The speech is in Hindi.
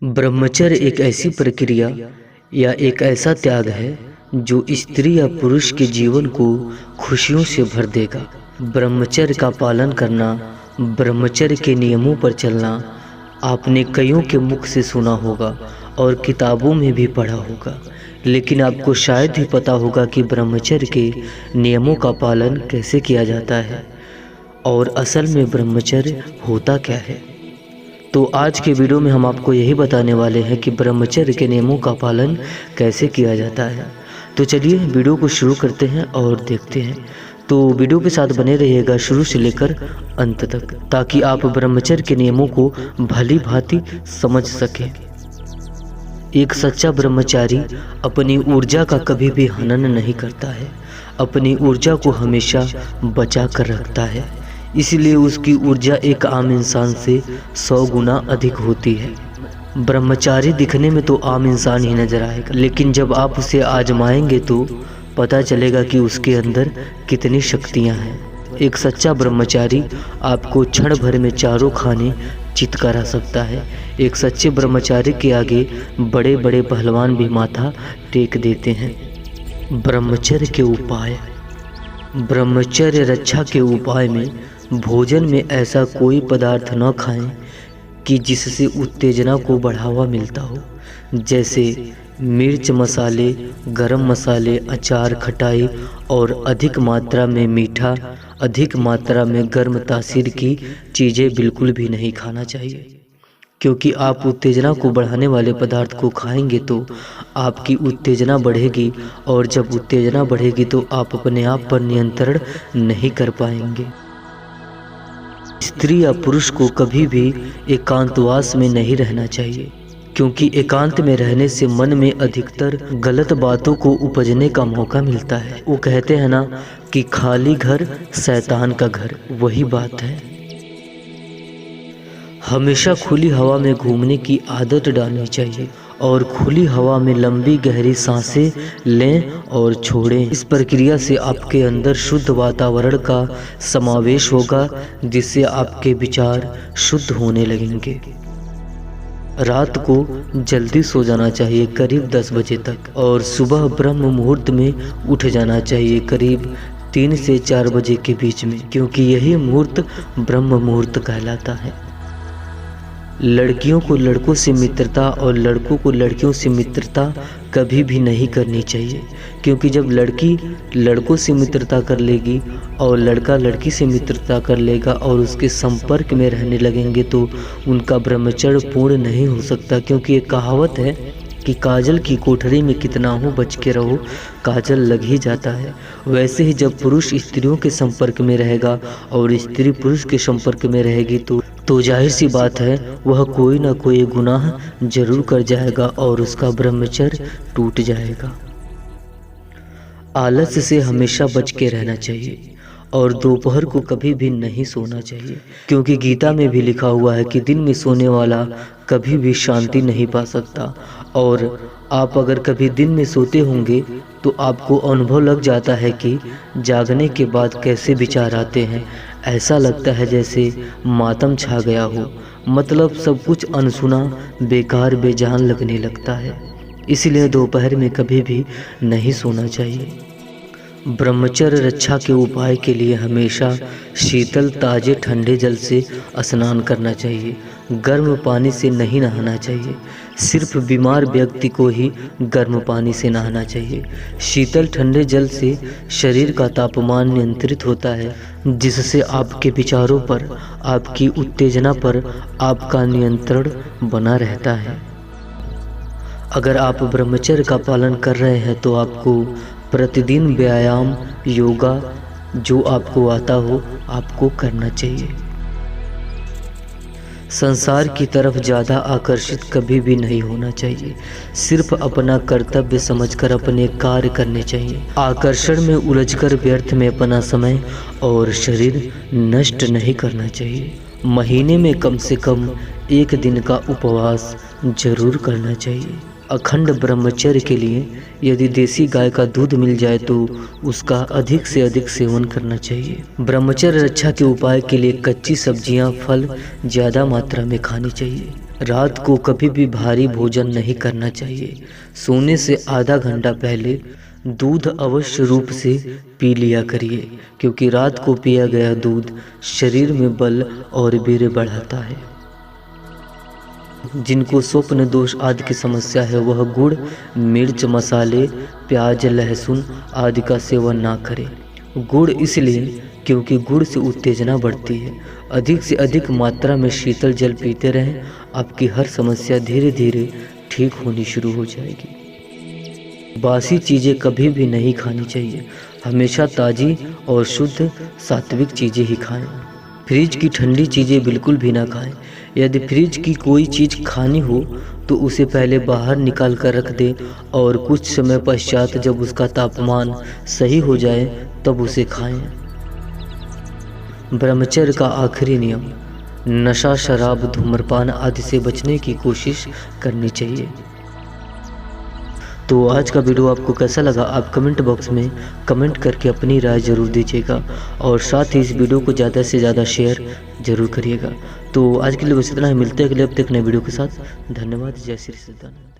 ब्रह्मचर्य एक ऐसी प्रक्रिया या एक ऐसा त्याग है जो स्त्री या पुरुष के जीवन को खुशियों से भर देगा। ब्रह्मचर्य का पालन करना, ब्रह्मचर्य के नियमों पर चलना आपने कईयों के मुख से सुना होगा और किताबों में भी पढ़ा होगा, लेकिन आपको शायद ही पता होगा कि ब्रह्मचर्य के नियमों का पालन कैसे किया जाता है और असल में ब्रह्मचर्य होता क्या है। तो आज के वीडियो में हम आपको यही बताने वाले हैं कि ब्रह्मचर्य के नियमों का पालन कैसे किया जाता है। तो चलिए वीडियो को शुरू करते हैं और देखते हैं। तो वीडियो के साथ बने रहिएगा शुरू से लेकर अंत तक, ताकि आप ब्रह्मचर्य के नियमों को भली भांति समझ सकें। एक सच्चा ब्रह्मचारी अपनी ऊर्जा का कभी भी हनन नहीं करता है, अपनी ऊर्जा को हमेशा बचा कर रखता है। इसलिए उसकी ऊर्जा एक आम इंसान से 100 गुना अधिक होती है। ब्रह्मचारी दिखने में तो आम इंसान ही नजर आएगा, लेकिन जब आप उसे आजमाएंगे तो पता चलेगा कि उसके अंदर कितनी शक्तियां हैं। एक सच्चा ब्रह्मचारी आपको क्षण भर में चारों खाने चित करा सकता है। एक सच्चे ब्रह्मचारी के आगे बड़े बड़े पहलवान भी माथा टेक देते हैं। ब्रह्मचर्य के उपाय। ब्रह्मचर्य रक्षा के उपाय में भोजन में ऐसा कोई पदार्थ न खाएं कि जिससे उत्तेजना को बढ़ावा मिलता हो, जैसे मिर्च मसाले, गरम मसाले, अचार, खटाई और अधिक मात्रा में मीठा, अधिक मात्रा में गर्म तासीर की चीज़ें बिल्कुल भी नहीं खाना चाहिए, क्योंकि आप उत्तेजना को बढ़ाने वाले पदार्थ को खाएंगे तो आपकी उत्तेजना बढ़ेगी, और जब उत्तेजना बढ़ेगी तो आप अपने आप पर नियंत्रण नहीं कर पाएंगे। स्त्री या पुरुष को कभी भी एकांतवास में नहीं रहना चाहिए, क्योंकि एकांत में रहने से मन में अधिकतर गलत बातों को उपजने का मौका मिलता है। वो कहते हैं ना कि खाली घर शैतान का घर, वही बात है। हमेशा खुली हवा में घूमने की आदत डालनी चाहिए और खुली हवा में लंबी गहरी सांसें लें और छोड़ें। इस प्रक्रिया से आपके अंदर शुद्ध वातावरण का समावेश होगा, जिससे आपके विचार शुद्ध होने लगेंगे। रात को जल्दी सो जाना चाहिए, करीब 10 बजे तक, और सुबह ब्रह्म मुहूर्त में उठ जाना चाहिए, करीब 3 से 4 बजे के बीच में, क्योंकि यही मुहूर्त ब्रह्म मुहूर्त कहलाता है। लड़कियों को लड़कों से मित्रता और लड़कों को लड़कियों से मित्रता कभी भी नहीं करनी चाहिए, क्योंकि जब लड़की लड़कों से मित्रता कर लेगी और लड़का लड़की से मित्रता कर लेगा और उसके संपर्क में रहने लगेंगे तो उनका ब्रह्मचर्य पूर्ण नहीं हो सकता। क्योंकि एक कहावत है कि काजल की कोठरी में कितना हो बच के रहो, काजल लग ही जाता है। वैसे ही जब पुरुष स्त्रियों के संपर्क में रहेगा और स्त्री पुरुष के संपर्क में रहेगी तो जाहिर सी बात है वह कोई ना कोई गुनाह जरूर कर जाएगा और उसका ब्रह्मचर्य टूट जाएगा। आलस्य से हमेशा बच के रहना चाहिए और दोपहर को कभी भी नहीं सोना चाहिए, क्योंकि गीता में भी लिखा हुआ है कि दिन में सोने वाला कभी भी शांति नहीं पा सकता। और आप अगर कभी दिन में सोते होंगे तो आपको अनुभव लग जाता है कि जागने के बाद कैसे विचार आते हैं। ऐसा लगता है जैसे मातम छा गया हो, मतलब सब कुछ अनसुना, बेकार, बेजान लगने लगता है। इसलिए दोपहर में कभी भी नहीं सोना चाहिए। ब्रह्मचर्य रक्षा के उपाय के लिए हमेशा शीतल ताजे ठंडे जल से स्नान करना चाहिए, गर्म पानी से नहीं नहाना चाहिए। सिर्फ बीमार व्यक्ति को ही गर्म पानी से नहाना चाहिए। शीतल ठंडे जल से शरीर का तापमान नियंत्रित होता है, जिससे आपके विचारों पर, आपकी उत्तेजना पर आपका नियंत्रण बना रहता है। अगर आप ब्रह्मचर्य का पालन कर रहे हैं तो आपको प्रतिदिन व्यायाम, योगा जो आपको आता हो आपको करना चाहिए। संसार की तरफ ज़्यादा आकर्षित कभी भी नहीं होना चाहिए, सिर्फ अपना कर्तव्य समझकर अपने कार्य करने चाहिए। आकर्षण में उलझकर व्यर्थ में अपना समय और शरीर नष्ट नहीं करना चाहिए। महीने में कम से कम 1 दिन का उपवास जरूर करना चाहिए। अखंड ब्रह्मचर्य के लिए यदि देसी गाय का दूध मिल जाए तो उसका अधिक से अधिक सेवन करना चाहिए। ब्रह्मचर्य रक्षा के उपाय के लिए कच्ची सब्जियां, फल ज़्यादा मात्रा में खानी चाहिए। रात को कभी भी भारी भोजन नहीं करना चाहिए। सोने से आधा घंटा पहले दूध अवश्य रूप से पी लिया करिए, क्योंकि रात को पिया गया दूध शरीर में बल और वीर्य बढ़ाता है। जिनको स्वप्न दोष आदि की समस्या है वह गुड़, मिर्च, मसाले, प्याज, लहसुन आदि का सेवन ना करें। गुड़ इसलिए क्योंकि गुड़ से उत्तेजना बढ़ती है। अधिक से अधिक मात्रा में शीतल जल पीते रहें, आपकी हर समस्या धीरे धीरे ठीक होनी शुरू हो जाएगी। बासी चीज़ें कभी भी नहीं खानी चाहिए। हमेशा ताज़ी और शुद्ध सात्विक चीज़ें ही खाएं। फ्रिज की ठंडी चीज़ें बिल्कुल भी ना खाएं। यदि फ्रिज की कोई चीज़ खानी हो तो उसे पहले बाहर निकाल कर रख दें और कुछ समय पश्चात जब उसका तापमान सही हो जाए तब उसे खाएं। ब्रह्मचर्य का आखिरी नियम, नशा, शराब, धूम्रपान आदि से बचने की कोशिश करनी चाहिए। तो आज का वीडियो आपको कैसा लगा आप कमेंट बॉक्स में कमेंट करके अपनी राय ज़रूर दीजिएगा और साथ ही इस वीडियो को ज़्यादा से ज़्यादा शेयर ज़रूर करिएगा। तो आज के लिए बस इतना ही, मिलते हैं अगले हफ्ते एक नए वीडियो के साथ। धन्यवाद। जय श्री सत्यानंद।